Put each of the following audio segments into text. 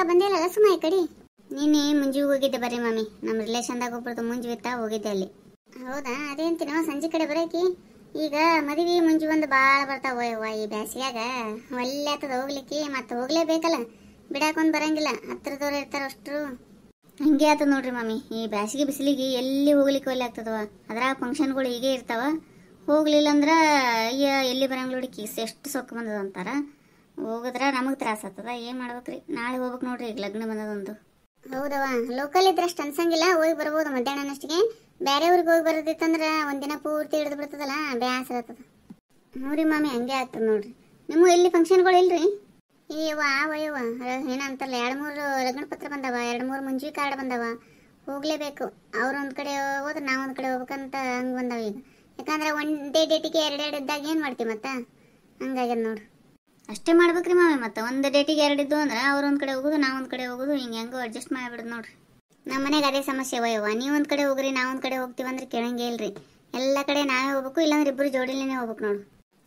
ಬಂದೇ ಇಲ್ಲ ಸುಮ್ಮ ಈ ಕಡೆ. ನೀನೇ ಮುಂಜಿಗೆ ಹೋಗಿದ್ದೆ ಬರ್ರಿ ಮಮ್ಮಿ, ನಮ್ಮ ರಿಲೇಷನ್ದಾಗ ಒಬ್ಬರದು ಮುಂಜಿ ಬಿತ್ತಾ ಹೋಗಿದ್ದೆ ಅಲ್ಲಿ. ಹೌದಾ, ಅದೇ ಅಂತೀನವ ಸಂಜೆ ಕಡೆ ಬರೋಕಿ. ಈಗ ಮದುವೆ ಮುಂಜಿ ಬಂದು ಭಾಳ ಬರ್ತಾವ ಈ ಬ್ಯಾಸಿಗ್ಯಾಗ. ಒಳ್ಳೆ ಆಗ್ತದ ಹೋಗ್ಲಿಕ್ಕೆ, ಮತ್ತೆ ಹೋಗ್ಲೇಬೇಕಲ್ಲ, ಬಿಡಾಕೊಂಡ್ ಬರಂಗಿಲ್ಲ, ಹತ್ರದವ್ರು ಇರ್ತಾರ ಅಷ್ಟ್ರು. ಹಂಗೆ ಆತದ ನೋಡ್ರಿ ಮಮ್ಮಿ, ಈ ಬ್ಯಾಸಿಗೆ ಬಿಸಿಲಿಗೆ ಎಲ್ಲಿ ಹೋಗ್ಲಿಕ್ಕೆ ಒಳ್ಳೆ ಆಗ್ತದವ. ಅದ್ರಾಗ ಫಂಕ್ಷನ್ಗಳು ಹೀಗೆ ಇರ್ತಾವ, ಹೋಗ್ಲಿಲ್ಲ ಅಂದ್ರ ಅಯ್ಯ ಎಲ್ಲಿ ಬರಂಗಿಲ್ಲ ಕಿಸ್ ಎಷ್ಟು ಸೊಕ್ಕ ಬಂದದ ಅಂತಾರ. ಹೋಗದ್ರ ನಮಗೆ ತ್ರಾಸ ಆಗ್ತದ, ಏನ್ ಮಾಡ್ಬೇಕ್ರಿ. ನಾಳೆ ಹೋಗ್ಬೇಕು ನೋಡ್ರಿ, ಈಗ ಲಗ್ನ ಬಂದದೊಂದು. ಹೌದವ, ಲೋಕಲ್ ಇದ್ರೆ ಅಷ್ಟು ಅನ್ಸಂಗಿಲ್ಲ, ಹೋಗಿ ಬರ್ಬೋದು ಮಧ್ಯಾಹ್ನನಷ್ಟಿಗೆ. ಬೇರೆ ಊರಿಗೆ ಹೋಗಿ ಬರೋದಿತ್ತಂದ್ರ ಒಂದಿನ ಪೂರ್ತಿ ಹಿಡಿದು ಬಿಡ್ತದಲ್ಲ, ಬ್ಯಾಸರ ಆಗ್ತದ. ನೋಡ್ರಿ ಮಾಮಿ, ಹಂಗೆ ಆಗ್ತದ ನೋಡ್ರಿ. ನಿಮ್ಮ ಎಲ್ಲಿ ಫಂಕ್ಷನ್ಗಳು ಇಲ್ರಿ? ವಯವ ಏನಂತಾರಲ್ಲ, 2-3 ಲಗ್ನ ಪತ್ರ ಬಂದವ, 2-3 ಮುಂಜಿ ಕಾರ್ಡ್ ಬಂದವ, ಹೋಗ್ಲೇಬೇಕು. ಅವ್ರ ಒಂದ್ ಕಡೆ ಹೋದ್ರೆ ನಾವ್ ಒಂದ್ ಕಡೆ ಹೋಗ್ಬೇಕಂತ ಹಂಗ್ ಬಂದವ ಈಗ. ಯಾಕಂದ್ರೆ ಒಂದೇ ಡೇಟಿಗೆ 2 ಇದ್ದಾಗ ಏನ್ ಮಾಡ್ತೀವಿ ಮತ್ತ, ಹಂಗಾಗ್ಯದ ನೋಡ್ರಿ. ಅಷ್ಟೇ ಮಾಡ್ಬೇಕ್ರಿ ಮಾಮಿ, ಮತ್ತೆ ಒಂದ್ ಡೇಟಿಗೆ 2 ಇದ್ದು ಅಂದ್ರೆ ಅವ್ರ ಒಂದ್ ಕಡೆ ಹೋಗುದು, ನಾವ್ ಒಂದ್ ಕಡೆ ಹೋಗುದು, ಹೆಂಗೋ ಅಡ್ಜಸ್ಟ್ ಮಾಡ್ಬಿಡುದು ನೋಡ್ರಿ. ನಮ್ಮ ಮನೆಗೆ ಅದೇ ಸಮಸ್ಯೆ ವಯವ, ನೀವ್ ಒಂದ್ ಕಡೆ ಹೋಗ್ರಿ ನಾವ್ ಒಂದ್ ಕಡೆ ಹೋಗ್ತೀವಂದ್ರೆ ಕೇಳಂಗೇ ಇಲ್ರಿ. ಎಲ್ಲ ಕಡೆ ನಾವೇ ಹೋಗ್ಬೇಕು, ಇಲ್ಲಾಂದ್ರೆ ಇಬ್ರು ಜೋಡಿಲೇನೆ ಹೋಗ್ಬೇಕು ನೋಡು.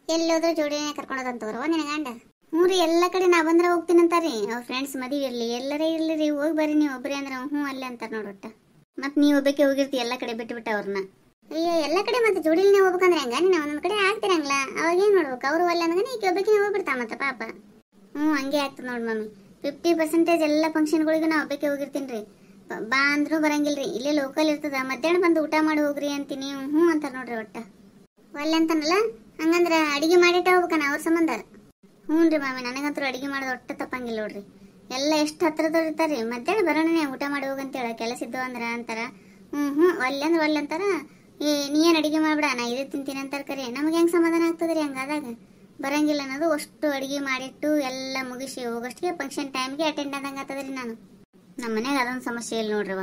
ಎಲ್ಲೋದ್ರೂ ಜೋಡಿನೇ ಕರ್ಕೊಂಡೋದಂತವ್ರವ ನಿನ್ನ ಗಂಡ. ಹ್ಞೂ ರೀ, ಎಲ್ಲ ಕಡೆ ನಾ ಬಂದ್ರೆ ಹೋಗ್ತೀನಂತಾರಿ. ಅವ್ರ ಫ್ರೆಂಡ್ಸ್ ಮದುವೆ ಇರ್ಲಿ ಎಲ್ಲರೇ ಇರ್ಲಿ ರೀ, ಹೋಗಿ ಬರ್ರಿ ನೀವು ಒಬ್ಬರೇ ಅಂದ್ರೆ ಹ್ಞೂ ಅಲ್ಲೇ ಅಂತಾರೆ ನೋಡೊಟ್ಟ. ಮತ್ತೆ ನೀವು ಒಬ್ಬಕ್ಕೆ ಹೋಗಿರ್ತಿ ಎಲ್ಲ ಕಡೆ ಬಿಟ್ಟು ಅವ್ರನ್ನ. ಅಯ್ಯೋ, ಎಲ್ಲ ಕಡೆ ಮತ್ತೆ ಜೋಡಿಲೇ ಹೋಗ್ಬೇಕಂದ್ರೆ ಹೆಂಗ, ನೀವು ಒಂದೊಂದು ಕಡೆ ಆಗ್ತಿರಂಗಿಲ್ಲ, ಅವಾಗ ಏನು ಮಾಡ್ಬೇಕು, ಅವರು ಅಲ್ಲ ಅಂದ್ರೆ ಈಕೆ ಒಬ್ಬಕ್ಕೆ ಹೋಗ್ಬಿಡ್ತಾ ಮತ್ತೆ ಪಾಪ. ಹ್ಞೂ ಹಂಗೆ ಆಗ್ತದೆ ನೋಡಿ ಮಮ್ಮಿ. 50% ಎಲ್ಲ ಫಂಕ್ಷನ್ಗಳಿಗೆ ನಾ ಒಬ್ಬಕ್ಕೆ ಹೋಗಿರ್ತೀನಿ ರೀ. ಬಾ ಅಂದ್ರೂ ಬರಂಗಿಲ್ರಿ, ಇಲ್ಲೇ ಲೋಕಲ್ ಇರ್ತದ, ಮಧ್ಯಾಹ್ನ ಬಂದು ಊಟ ಮಾಡಿ ಹೋಗ್ರಿ ಅಂತೀನಿ, ಹ್ಞೂ ಅಂತಾರೆ ನೋಡ್ರಿ ಒಟ್ಟ. ಒಲ್ಲೆ ಅಂತಾನಲ್ಲ, ಹಂಗಂದ್ರೆ ಅಡಿಗೆ ಮಾಡಿಟ್ಟ ಹೋಗ್ಬೇಕನ ಅವ್ರ ಸಂಬಂಧ. ಹ್ಞೂ ರೀ ಮಾಮಿ, ನನಗಂತೂ ಅಡಿಗೆ ಮಾಡೋದು ಒಟ್ಟು ತಪ್ಪಂಗಿಲ್ಲ ನೋಡ್ರಿ. ಎಲ್ಲ ಎಷ್ಟು ಹತ್ರದವ್ರು ಇರ್ತಾರೆ, ಮಧ್ಯಾಹ್ನ ಬರೋಣನೆ ಊಟ ಮಾಡಿ ಹೋಗಂತೇಳ, ಕೆಲಸ ಇದ್ದು ಅಂದ್ರೆ ಅಂತಾರ. ಹ್ಞೂ ಒಲ್ಲೆ ಅಂತಾರ. ನೀ ಏನು ಅಡಿಗೆ ಮಾಡ್ಬಿಡ, ನಾ ಇದೇ ತಿಂತೀನಿ ಅಂತಾರೆ. ಕರೆ ನಮಗೆ ಹೆಂಗೆ ಸಮಾಧಾನ ಆಗ್ತದೆ ರೀ ಹಂಗಾದಾಗ. ಬರಂಗಿಲ್ಲ ಅನ್ನೋದು, ಅಷ್ಟು ಅಡಿಗೆ ಮಾಡಿಟ್ಟು ಎಲ್ಲ ಮುಗಿಸಿ ಹೋಗೋಷ್ಟಿಗೆ ಫಂಕ್ಷನ್ ಟೈಮ್ಗೆ ಅಟೆಂಡ್ ಆದಂಗೆ ಆಗ್ತದೆ ರೀ ನಾನು. ನಮ್ಮ ಮನ್ಯಾಗ ಅದೊಂದು ಸಮಸ್ಯೆ ಇಲ್ಲ ನೋಡ್ರಿವ,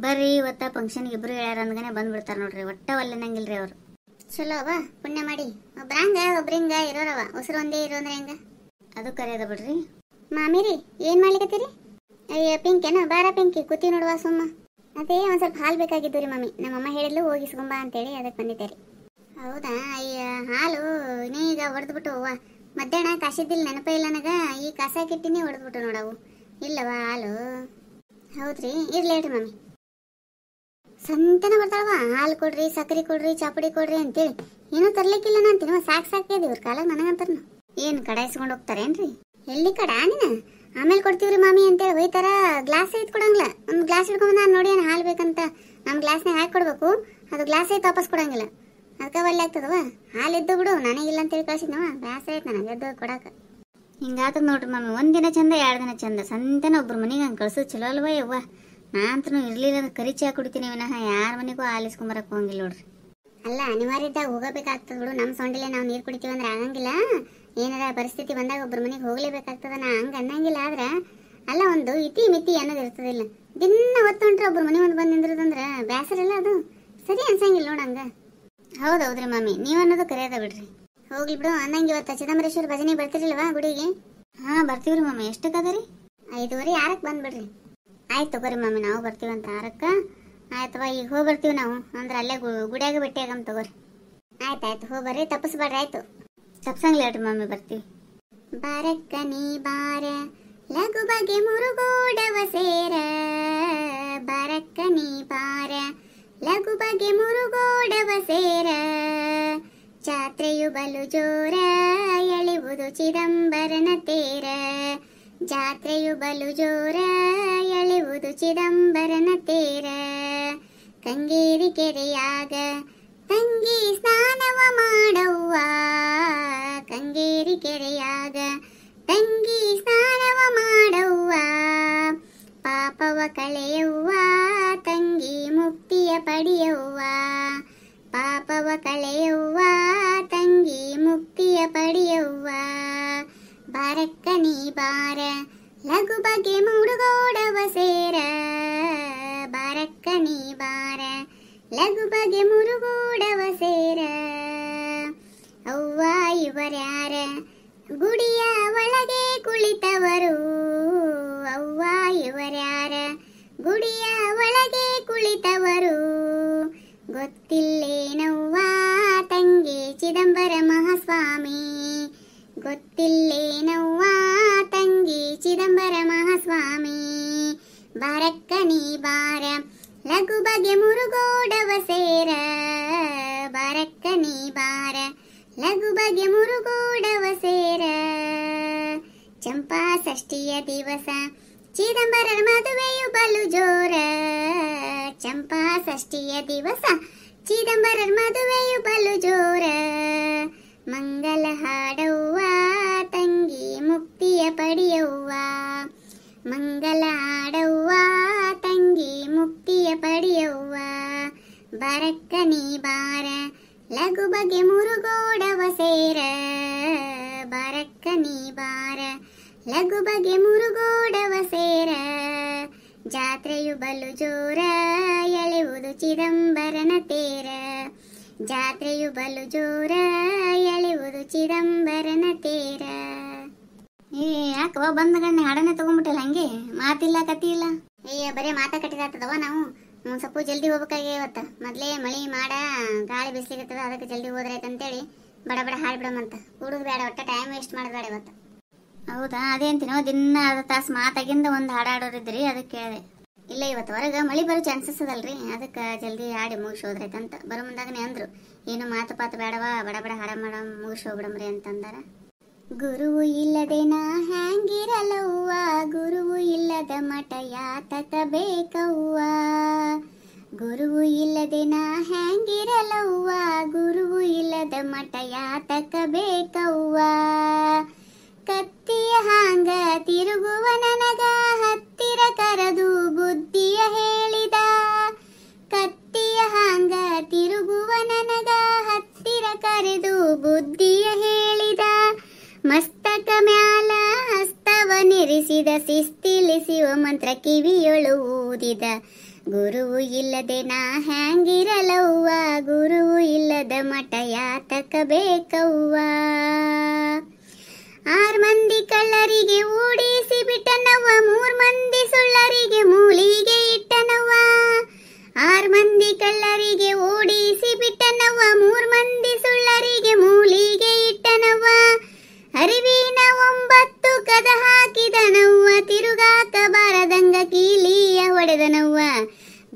ಬರ್ರಿ ಇವತ್ತ ಫಂಕ್ಷನ್ಗೆ ಇಬ್ರು ಹೇಳ್ಯಾರ ಅಂದ್ಗನೆ ಬಂದ್ಬಿಡ್ತಾರೆ ನೋಡ್ರಿ, ಒಟ್ಟ ಒಲ್ಲೆನಂಗಿಲ್ರಿ ಅವ್ರು. ಚಲೋ ಅವ, ಪುಣ್ಯ ಮಾಡಿ. ಒಬ್ರಿಂಗ ಇರೋರವ, ಉಸಿರು ಒಂದೇ ಇರೋ ಅಂದ್ರೆ ಹೆಂಗ, ಅದು ಕರೆಯದ ಬಿಡ್ರಿ. ಮಾಮಿರಿ ಏನ್ ಮಾಡ್ಲಿಕತ್ತೀರಿ? ಅಯ್ಯ ಪಿಂಕೇನ, ಬಾರ ಪಿಂಕಿ, ಕೂತಿ ನೋಡುವ ಸುಮ್ಮ. ಅದೇ ಒಂದ್ ಸ್ವಲ್ಪ ಹಾಲು ಬೇಕಾಗಿದ್ದು ರೀ ಮಮ್ಮಿ, ನಮ್ಮಮ್ಮ ಹೇಳಿದ್ಲು ಹೋಗಿಸ್ಕೊಂಬ ಅಂತೇಳಿ ಅದಕ್ಕೆ ಬಂದಿದ್ದೆ ರೀ. ಹೌದಾ? ಅಯ್ಯ ಹಾಲು ನೀಗ ಹೊಡೆದ್ಬಿಟ್ಟು ಅವ್ವ, ಮಧ್ಯಾಹ್ನ ಕಾಸಿದ್ದಿಲ್ಲ ನೆನಪ ಇಲ್ಲ ನನಗ, ಈ ಕಾಸಾಕಿಟ್ಟಿನಿ ಹೊಡೆದ್ಬಿಟ್ಟು ನೋಡವು ಇಲ್ಲವ ಹಾಲು. ಹೌದ್ರಿ, ಇರ್ಲೇಳ್ರಿ ಮಮ್ಮಿ. ಸಂತನ ಬರ್ತಾಳವ, ಹಾಲು ಕೊಡ್ರಿ, ಸಕ್ಕರೆ ಕೊಡ್ರಿ, ಚಾಪುಡಿ ಕೊಡ್ರಿ ಅಂತೇಳಿ. ಏನೂ ತರ್ಲಿಕ್ಕಿಲ್ಲ ನಾನು ತಿನ್ನುವ, ಸಾಕಿದೆ ಇವ್ರ ಕಾಲಾಗ ನನಗಂತಾರ. ಏನು ಕಡಾಯಿಸ್ಕೊಂಡು ಹೋಗ್ತಾರೇನ್ರಿ? ಎಲ್ಲಿ ಕಡ ನೀನು? ಆಮೇಲೆ ಕೊಡ್ತೀವ್ರಿ ಮಾಮಿ ಅಂತೇಳಿ ಹೋಯ್ತಾರ. ಗ್ಲಾಸ್ ಐತ್ ಕೊಡಂಗಿಲ್ಲ, ಒಂದು ಗ್ಲಾಸ್ ಹಿಡ್ಕೊಂಡು ನಾನು ನೋಡಿ ಹಾಲು ಬೇಕಂತ ನಮ್ಮ ಗ್ಲಾಸ್ನಾಗ ಹಾಕಿ ಕೊಡ್ಬೇಕು, ಅದು ಗ್ಲಾಸ್ ಐತೆ ವಾಪಸ್ ಕೊಡಂಗಿಲ್ಲ. ಅದಕ್ಕೆ ಒಳ್ಳೆ ಆಗ್ತದವ, ಹಾಲಿದ್ದು ಬಿಡು, ನನಗಿಲ್ಲ ಅಂತೇಳಿ ಕಳ್ಸಿದ್ನವ, ಬ್ಯಾಸ ಐತೆ ನನಗೆ ಎದ್ದು ಕೊಡಕ್ಕೆ. ಹಿಂಗಾತದ ನೋಡ್ರಿ ಮಮ್ಮಿ, ಒಂದಿನ ಚಂದ 2 ದಿನ ಚಂದ, ಸಂತೆನ ಒಬ್ರು ಮನೆಗೆ ಹಂಗೆ ಕಳ್ಸೋದು ಚಲೋ ಅಲ್ವ ಯವ್ವ. ನಾನಂತೂ ಇರ್ಲಿಲ್ಲ ಅಂದ್ರೆ ಕರಿ ಚಾ ಕುಡಿತೀನಿ ವಿನಃ ಯಾರ ಮನೆಗೂ ಹಾಲಿಸ್ಕೊಂಬರಕ್ಕೆ ಹೋಗಿಲ್ಲ ನೋಡ್ರಿ. ಅಲ್ಲ, ಅನಿವಾರ್ಯ ಇದ್ದಾಗ ಹೋಗಬೇಕಾಗ್ತದ ಬಿಡು, ನಮ್ಮ ಸೊಂಡಿಲೆ ನಾವು ನೀರು ಕುಡಿತೀವಿ ಅಂದ್ರೆ ಆಗಂಗಿಲ್ಲ. ಏನಾರ ಪರಿಸ್ಥಿತಿ ಬಂದಾಗ ಒಬ್ಬರ ಮನೆಗೆ ಹೋಗ್ಲೇಬೇಕಾಗ್ತದ, ನಾ ಹಂಗೆ ಅನ್ನಂಗಿಲ್ಲ. ಆದ್ರೆ ಅಲ್ಲ, ಒಂದು ಇತಿ ಮಿತಿ ಅನ್ನೋದು ಇರ್ತದಿಲ್ಲ. ದಿನ ಹೊತ್ತೊಂಟ್ರೆ ಒಬ್ಬರು ಮನೆ ಒಂದು ಬಂದು ನಿಂದ್ರದಂದ್ರೆ ಬೇಸರಿಲ್ಲ, ಅದು ಸರಿ ಅನ್ಸಂಗಿಲ್ಲ ನೋಡಂಗ. ಹೌದೌದ್ರಿ ಮಮ್ಮಿ, ನೀವು ಅನ್ನೋದು ಕರೆಯದ ಬಿಡ್ರಿ. ಹೋಗ್ಲಿ ಬಿಡು. ಅನ್ನಂಗೆ ಇವತ್ತು ಚಿದಂಬರೇಶ್ವರ ಭಜನೆ ಬರ್ತಿರಲ್ವಾ ಗುಡಿಗೆ? ಹಾಂ ಬರ್ತೀವ್ರಿ ಮಮ್ಮಿ. ಎಷ್ಟಕ್ಕದ ರೀ? 5:30, 6ಕ್ಕೆ ಬಂದ್ಬಿಡ್ರಿ. ಆಯ್ತು ತಗೋರಿ ಮಮ್ಮಿ, ನಾವು ಬರ್ತೀವಂತ 6ಕ್ಕೆ. ಆಯ್ತವ, ಈಗ ಹೋಗಿ ಬರ್ತೀವಿ ನಾವು, ಅಂದ್ರೆ ಅಲ್ಲೇ ಗುಡಿಯಾಗ ಭೇಟಿ ಆಗಮ್ ತಗೋರಿ. ಆಯ್ತು ಹೋಗಿ ಬರ್ರಿ, ತಪ್ಪಿಸ್ಬೇಡ್ರಿ. ಆಯ್ತು, ತಪ್ಸಂಗಿಲ್ಲ ಹೇಳ್ರಿ ಮಮ್ಮಿ, ಬರ್ತೀವಿ. ಬಾರಕ್ಕ ನೀ ಬಾರ, ಲಘು ಬಗೆ ಮುರುಗೋಡವ ಸೇರ, ಬಾರಕ್ಕ ನೀ ಬಾರ, ಲಘು ಬಗೆ ಮುರುಗೋಡವ ಸೇರ, ಜಾತ್ರೆಯು ಬಲು ಜೋರ, ಎಳೆವುದು ಚಿದಂಬರನ ತೇರ, ಜಾತ್ರೆಯು ಬಲು ಜೋರ, ಎಳೆವುದು ಚಿದಂಬರನ ತೇರ, ಕಂಗೇರಿ ಕೆರೆಯಾಗ ತಂಗಿ ಸ್ನಾನವ ಮಾಡವ್ವ, ಕಂಗೇರಿ ಕೆರೆಯಾಗ ತಂಗಿ ಸ್ನಾನವ ಮಾಡವ್ವ, ಪಾಪವ ಕಳೆಯವ್ವ, ತಂಗಿ ಮುಕ್ತಿಯ ಪಡೆಯವ್ವ, ಪಾಪವ ಕಳೆಯವ್ವ, ತಂಗಿ ಮುಕ್ತಿಯ ಪಡೆಯವ್ವ, ಬಾರಕ್ಕ ನೀ ಬಾರ, ಲಘು ಬಗೆ ಮುರುಗೋಡವ ಸೇರ, ಬಾರಕ್ಕ ನೀ ಬಾರ, ಲಘು ಬಗೆ ಮುರುಗೋಡವ ಸೇರ. ಅವ್ವ ಇವರ್ಯಾರ ಗುಡಿಯ ಒಳಗೆ ಕುಳಿತವರು, ಅವ್ವ ಇವರ್ಯಾರ ಗುಡಿಯ ಒಳಗೆ ಕುಳಿತವರು, ಗೊತ್ತಿಲ್ಲ ಬಾರಕ್ಕ ನೀ ಬಾರ ಲಘು ಬಗೆ ಮುರುಗೋಡವ ಸೇರ ಬಾರಕ್ಕ ನೀ ಬಾರ ಲಘು ಬಗೆ ಮುರುಗೋಡವ ಸೇರ ಚಂಪಾ ಷಷ್ಠಿಯ ದಿವಸ ಚಿದಂಬರರ ಮದುವೆಯು ಬಲು ಜೋರ ಚಂಪಾ ಷಷ್ಠಿಯ ದಿವಸ ಚಿದಂಬರರ ಮದುವೆಯು ಬಲು ಜೋರ ಮಂಗಲ ಹಾಡವ್ವ ತಂಗಿ ಮುಕ್ತಿಯ ಪಡೆಯವ್ವ ಮಂಗಲ ಹಾಡವ್ವ ತಂಗಿ ಮುಕ್ತಿಯ ಪಡೆಯವ್ವ ಬಾರಕ್ಕ ನೀ ಬಾರ ಲಘು ಬಗೆ ಮುರುಗೋಡವ ಸೇರ ಬಾರಕ್ಕ ನೀ ಬಾರ ಲಘು ಬಗೆ ಮುರುಗೋಡವ ಸೇರ ಜಾತ್ರೆಯು ಬಲು ಜೋರ ಎಳೆಯುವುದು ಚಿದಂಬರನ ತೇರ ಜಾತ್ರೆಯು ಬಲು ಜೋರ ಎಳೆಯುವುದು ಚಿದಂಬರನ ತೇರ. ಯಾಕವ ಬಂದ ಗಣ್ಣ ಹಾಡನೆ ತಗೊಂಡ್ಬಿಟ್ಟಲ್ಲ ಹಂಗೆ ಮಾತಿಲ್ಲ ಕತಿ ಇಲ್ಲ. ಬರೇ ಮಾತ ಕಟ್ಟಿದಾಗ್ತದವ ನಾವು ಸ್ವಲ್ಪ ಜಲ್ದಿ ಹೋಗ್ಬೇಕಾಗಿ ಇವತ್ತ ಮೊದ್ಲೇ ಮಳಿ ಮಾಡ ಗಾಳಿ ಬಿಸಿಲಿಗತ್ತದ ಅದಕ್ಕೆ ಜಲ್ದಿ ಹೋದ್ರಾಯ್ತಂತೇಳಿ ಬಡ ಬಡ ಹಾಡ್ಬಿಡಮಂತ ಕೂಡುದು ಬೇಡ ಒಟ್ಟ ಟೈಮ್ ವೇಸ್ಟ್ ಮಾಡೋದು ಬೇಡ ಇವತ್ತು. ಹೌದಾ ಅದೇ ಅಂತೀನೋ ದಿನ ಅರ್ಧ ತಾಸು ಮಾತಾಗಿಂದ ಒಂದು ಹಾಡಾಡೋರಿದ್ರಿ ಅದಕ್ಕೆ ಕೇಳಿದೆ. ಇಲ್ಲ ಇವತ್ತು ಹೊರಗೆ ಮಳಿ ಬರೋ ಚಾನ್ಸಸ್ ಅದಲ್ರಿ ಅದಕ್ಕೆ ಜಲ್ದಿ ಹಾಡಿ ಮುಗಿಸಿ ಹೋದ್ರೈತಂತ ಬರೋ ಮುಂದಾಗನೇ ಅಂದ್ರು ಏನು ಮಾತು ಪಾತು ಬೇಡವಾ ಬಡ ಬಡ ಹಾಡ ಮಾಡ ಮುಗಿಸಿ ಹೋಗ್ಬಿಡಮ್ರಿ ಅಂತಂದಾರ. ಗುರುವು ಇಲ್ಲದೆ ನಾ ಹ್ಯಾಂಗಿರಲವ್ವ ಗುರುವು ಇಲ್ಲದ ಮಠ ಯಾತಕ ಬೇಕವ್ವ ಗುರುವು ಇಲ್ಲದೆ ನಾ ಹ್ಯಾಂಗಿರಲವ್ವ ಗುರುವು ಇಲ್ಲದ ಮಠ ಯಾತಕ ಬೇಕವ್ವ ಕತ್ತಿಯ ಹಾಂಗ ತಿರುಗುವ ನನಗ ಹತ್ತಿರ ಕರೆದು ಬುದ್ಧಿಯ ಹೇಳಿದ ಕತ್ತಿಯ ಹಾಂಗ ತಿರುಗುವ ನನಗ ಹತ್ತಿರ ಕರೆದು ಬುದ್ಧಿಯ ಹೇಳಿದ ಮಸ್ತಕ ಮ್ಯಾಲ ಹಸ್ತವ ನಿರಿಸಿದ ಶಿಸ್ತಿಲಿಸುವ ಮಂತ್ರ ಕಿವಿಯೊಳು ಊದಿದ ಗುರುವು ಇಲ್ಲದೆ ನಾ ಹ್ಯಾಂಗಿರಲವ್ವ ಗುರುವು ಇಲ್ಲದ ಮಠ ಯಾತಕ ಬೇಕವ್ವ 6 ಮಂದಿ ಕಳ್ಳರಿಗೆ ಓಡಿಸಿ ಬಿಟ್ಟನವ್ವ 3 ಮಂದಿ ಸುಳ್ಳರಿಗೆ ಮೂಲಿಗೆ ಇಟ್ಟನವ್ವ 6 ಮಂದಿ ಕಳ್ಳರಿಗೆ ಓಡಿಸಿ ಬಿಟ್ಟನವ್ವ 3 ಮಂದಿ ಸುಳ್ಳರಿಗೆ ಮೂಲಿಗೆ ಇಟ್ಟನವ್ವ ಅರಿವಿನ 9 ಕದ ಹಾಕಿದನವ್ವ ತಿರುಗಾಕ ಬಾರದಂಗ ಕೀಲಿಯ ಹೊಡೆದನವ್ವ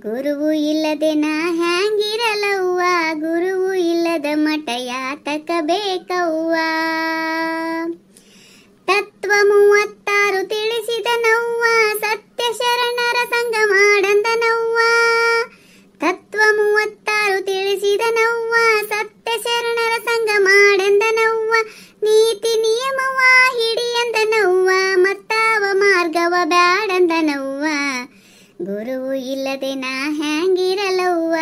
ಗುರುವು ಇಲ್ಲದೆ ನಾ ಹ್ಯಾಂಗಿರಲವ್ವ ಗುರುವು ಇಲ್ಲದ ಮಠ ಯಾತಕ ಬೇಕವ್ವ ತತ್ವ 36 ತಿಳಿಸಿದನವ್ವ ಸತ್ಯ ಶರಣರ ಸಂಗ ಮಾಡಂದನವ್ವ ತತ್ವ 36 ತಿಳಿಸಿದನವ್ವ ಸತ್ಯ ಶರಣರ ಸಂಗ ಮಾಡಂದನವ್ವ ನೀತಿ ನಿಯಮವ ಹಿಡಿಯಂದನವ್ವ ಮತ್ತಾವ ಮಾರ್ಗವ ಬ್ಯಾಡಂದನವ್ವ ಗುರುವು ಇಲ್ಲದೆ ನಾ ಹ್ಯಾಂಗಿರಲವ್ವ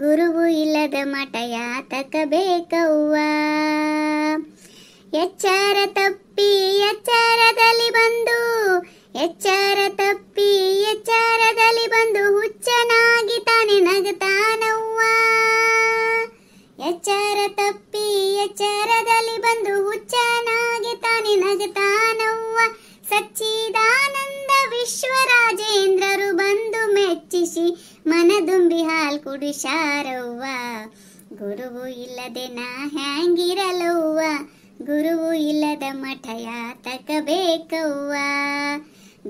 ಗುರುವು ಇಲ್ಲದ ಮಠ ಯಾತಕ ಬೇಕವ್ವ ಎಚ್ಚರ ತಪ್ಪಿ ಎಚ್ಚರದಲ್ಲಿ ಬಂದು ಎಚ್ಚರ ತಪ್ಪಿ ಎಚ್ಚರದಲ್ಲಿ ಬಂದು ಹುಚ್ಚನಾಗಿ ತಾನೆ ನಗತಾನವ್ವ ಎಚ್ಚರ ತಪ್ಪಿ ಎಚ್ಚರದಲ್ಲಿ ಬಂದು ಹುಚ್ಚನಾಗಿ ತಾನೆ ನಗತಾನವ್ವ ಸಚ್ಚಿದಾನಂದ ವಿಶ್ವರಾಜೇಂದ್ರರು ಬಂದು ಮೆಚ್ಚಿಸಿ ಮನದುಂಬಿ ಹಾಲ್ ಕುಡಿಸಾರವ್ವ ಗುರುವು ಇಲ್ಲದೆ ನಾ ಹ್ಯಾಂಗಿರಲವ್ವ ಗುರುವು ಇಲ್ಲದ ಮಠ ಯಾತಕ ಬೇಕವ್ವ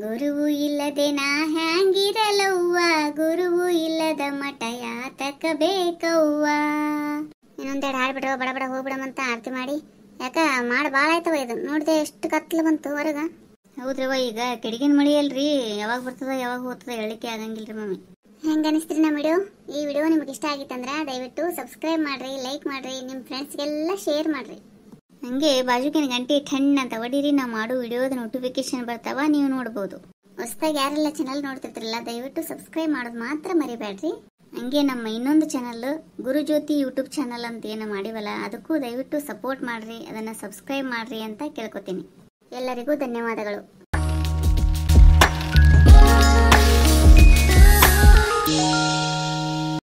ಗುರುವು ಇಲ್ಲದೆ ನಾ ಹ್ಯಾಂಗಿರಲವ್ವ ಗುರುವು ಇಲ್ಲದ ಮಠ ಯಾತಕ ಬೇಕವ್ವ. ಇನ್ನೊಂದೆರಡು ಹಾಡ್ಬಿಡ್ರವ ಬಡ ಬಡ ಹೋಗ್ಬಿಡಮಂತ ಆರತಿ ಮಾಡಿ ಯಾಕ ಮಾಡಿ ಭಾಳ ಆಯ್ತವ ಇದು ನೋಡಿದೆ ಎಷ್ಟು ಕತ್ಲು ಬಂತು ಹೊರಗ. ಹೌದ್ರವ ಈಗ ಕೆಡಿಗಿನ ಮಳಿ ಅಲ್ರಿ ಯಾವಾಗ ಬರ್ತದ ಯಾವಾಗ ಹೋಗ್ತದ ಹೇಳಿಕೆ ಆಗಂಗಿಲ್ರಿ ಮಮ್ಮಿ. ಹೆಂಗ ಅನಿಸ್ತ್ರಿ ನಮ್ಮ ವಿಡಿಯೋ? ಈ ವಿಡಿಯೋ ನಿಮ್ಗೆ ಇಷ್ಟ ಆಗಿತ್ತಂದ್ರ ದಯವಿಟ್ಟು ಸಬ್ಸ್ಕ್ರೈಬ್ ಮಾಡ್ರಿ ಲೈಕ್ ಮಾಡ್ರಿ ನಿಮ್ಮ ಫ್ರೆಂಡ್ಸ್ಗೆಲ್ಲ ಶೇರ್ ಮಾಡ್ರಿ. ಹಂಗೆ ಬಾಜುಕಿನ ಗಂಟೆ ಠಣ್ಣ ಅಂತ ಹೊಡೀರಿ ನಾವು ಮಾಡೋ ವಿಡಿಯೋದ ನೋಟಿಫಿಕೇಶನ್ ಬರ್ತಾವ ನೀವು ನೋಡ್ಬೋದು. ಹೊಸದಾಗಿ ಯಾರೆಲ್ಲ ಚಾನಲ್ ನೋಡ್ತಿರ್ತಿರಲ್ಲ ದಯವಿಟ್ಟು ಸಬ್ಸ್ಕ್ರೈಬ್ ಮಾಡೋದು ಮಾತ್ರ ಮರಿಬೇಡ್ರಿ. ಹಂಗೆ ನಮ್ಮ ಇನ್ನೊಂದು ಚಾನಲ್ ಗುರುಜ್ಯೋತಿ ಯೂಟ್ಯೂಬ್ ಚಾನಲ್ ಅಂತ ಏನು ಮಾಡಿವಲ್ಲ ಅದಕ್ಕೂ ದಯವಿಟ್ಟು ಸಪೋರ್ಟ್ ಮಾಡ್ರಿ ಅದನ್ನ ಸಬ್ಸ್ಕ್ರೈಬ್ ಮಾಡ್ರಿ ಅಂತ ಕೇಳ್ಕೊತೀನಿ. ಎಲ್ಲರಿಗೂ ಧನ್ಯವಾದಗಳು.